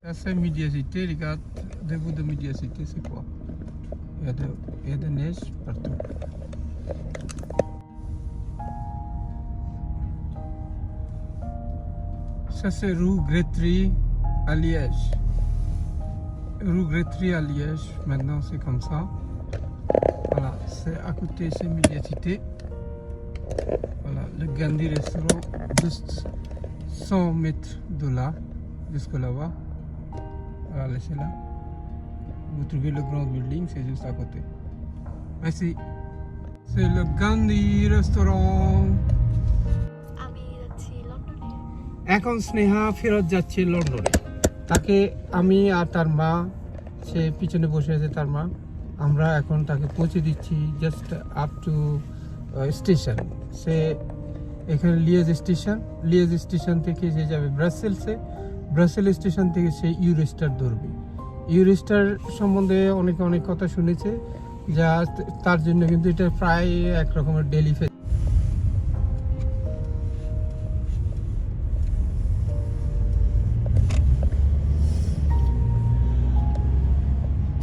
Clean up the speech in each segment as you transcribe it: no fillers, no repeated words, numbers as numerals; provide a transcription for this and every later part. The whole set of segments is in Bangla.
Ça, c'est Médiacité. Regarde, debout de Médiacité, c'est quoi? Il y a de neige partout. Ça, c'est rue Grétry à Liège. Rue Grétry à Liège, maintenant c'est comme ça. Voilà, c'est à côté, c'est Médiacité. Voilà, le Gandhi restaurant, juste 100 mètres de là, jusque là-bas. Voilà, laissez-là. Vous trouvez le grand building, c'est juste à côté. Merci. C'est le Gandhi restaurant. এখন স্নেহা ফেরত যাচ্ছে লন্ডনে। তাকে আমি আর তার মা, সে পিছনে বসে আছে তার মা, আমরা এখন তাকে পৌঁছে দিচ্ছি জাস্ট আপ টু স্টেশন। সে এখানে লিয়েজ স্টেশন থেকে সে যাবে ব্রাসেলসে, ব্রাসেল স্টেশন থেকে সে ইউরোস্টার ধরবে। ইউরোস্টার সম্বন্ধে অনেকে অনেক কথা শুনেছে, যা তার জন্য কিন্তু এটা প্রায় এক রকমের ডেলি ফেস।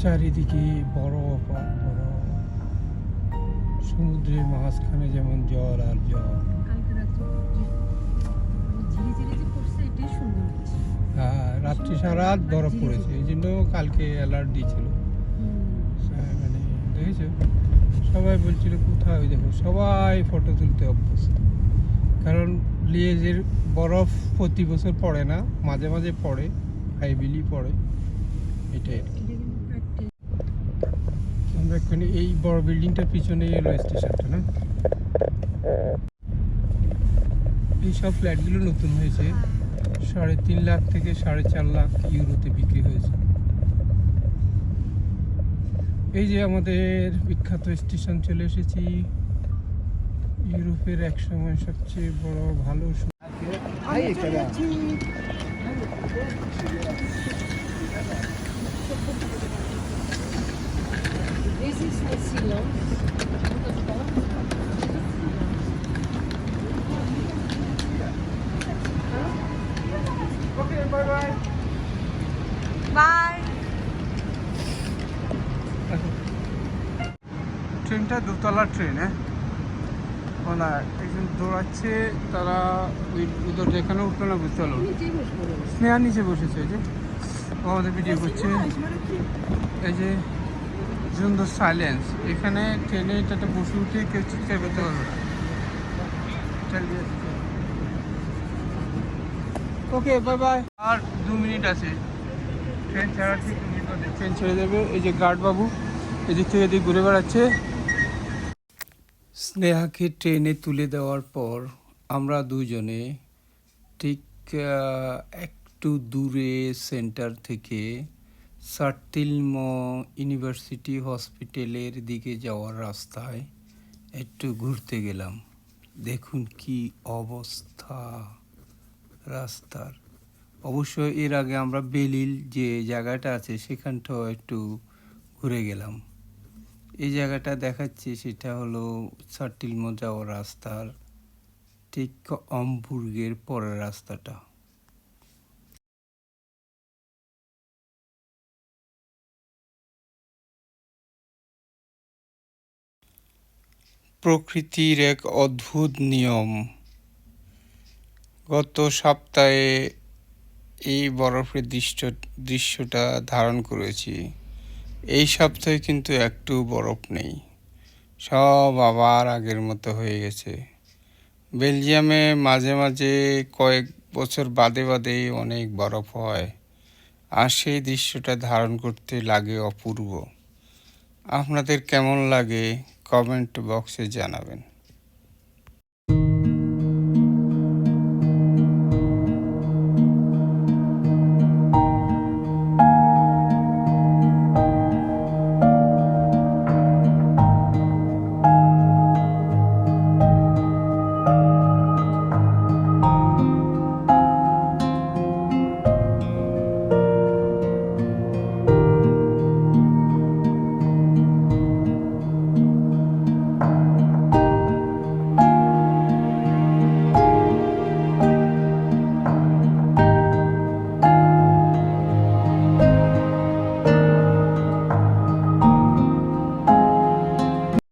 চারিদিকে বরফ আর বরফ, সমুদ্রের মাঝখানে যেমন জল আর জল। হ্যাঁ, রাত্রি সারা রাত বরফ পড়েছে, এই জন্য কালকে অ্যালার্ট দিয়েছিল। মানে দেখেছো, সবাই বলছিল কোথায়, ওই দেখো সবাই ফটো তুলতে অভ্যস্ত। কারণ লিয়েজের বরফ প্রতি বছর পড়ে না, মাঝে মাঝে পড়ে, হাইভিলি পড়ে, এটাই। এখানে এই বড় বিল্ডিংটার পিছনে রেলওয়ে স্টেশনটা না, এই সব ফ্ল্যাটগুলো নতুন হয়েছে, 3.5 লাখ থেকে 4.5 লাখ ইউরোতে বিক্রি হয়েছে। এই যে আমাদের বিখ্যাত স্টেশন চলে এসেছি, ইউরোপের এক সময় সবচেয়ে বড় ভালো। ট্রেনটা দোতলা ট্রেন, হ্যাঁ, ওনা একজন দৌড়াচ্ছে, তারা ওই উদর যেখানে উঠলো না, বুঝতে পারলো। স্নেহা নিচে বসেছে, এই যে আমাদের ভিডিও করছে। এই যে সুন্দর সাইলেন্স, এখানে ট্রেনে এটাতে বসে উঠে কেউ চিৎকার করতে পারবে না। ওকে, বাই বাই। আর 2 মিনিট আছে ট্রেন ছাড়া, ঠিক 2 মিনিট বাদে ট্রেন ছেড়ে দেবে। এই যে গার্ড বাবু এদিক থেকে এদিক ঘুরে বেড়াচ্ছে। স্নেহাকে ট্রেনে তুলে দেওয়ার পর আমরা দুজনে ঠিক একটু দূরে সেন্টার থেকে সার্টিলম ইউনিভার্সিটি হসপিটালের দিকে যাওয়ার রাস্তায় একটু ঘুরতে গেলাম। দেখুন কি অবস্থা রাস্তার। অবশ্য এর আগে আমরা বেলিল যে জায়গাটা আছে সেখানটাও একটু ঘুরে গেলাম। এই জায়গাটা দেখাচ্ছি, সেটা হলো সার্টিলম যাওয়ার রাস্তার ঠিক অমবুর্গের পরের রাস্তাটা। প্রকৃতির এক অদ্ভুত নিয়ম। গত সপ্তাহে এই বরফের দৃশ্যটা ধারণ করেছি। এই সপ্তাহে কিন্তু একটু বরফ নেই, সব আবার আগের মতো হয়ে গেছে। বেলজিয়ামে মাঝে মাঝে কয়েক বছর বাদে বাদেই অনেক বরফ হয়, আর সেই দৃশ্যটা ধারণ করতে লাগে অপূর্ব। আপনাদের কেমন লাগে কমেন্ট বক্সে জানাবেন।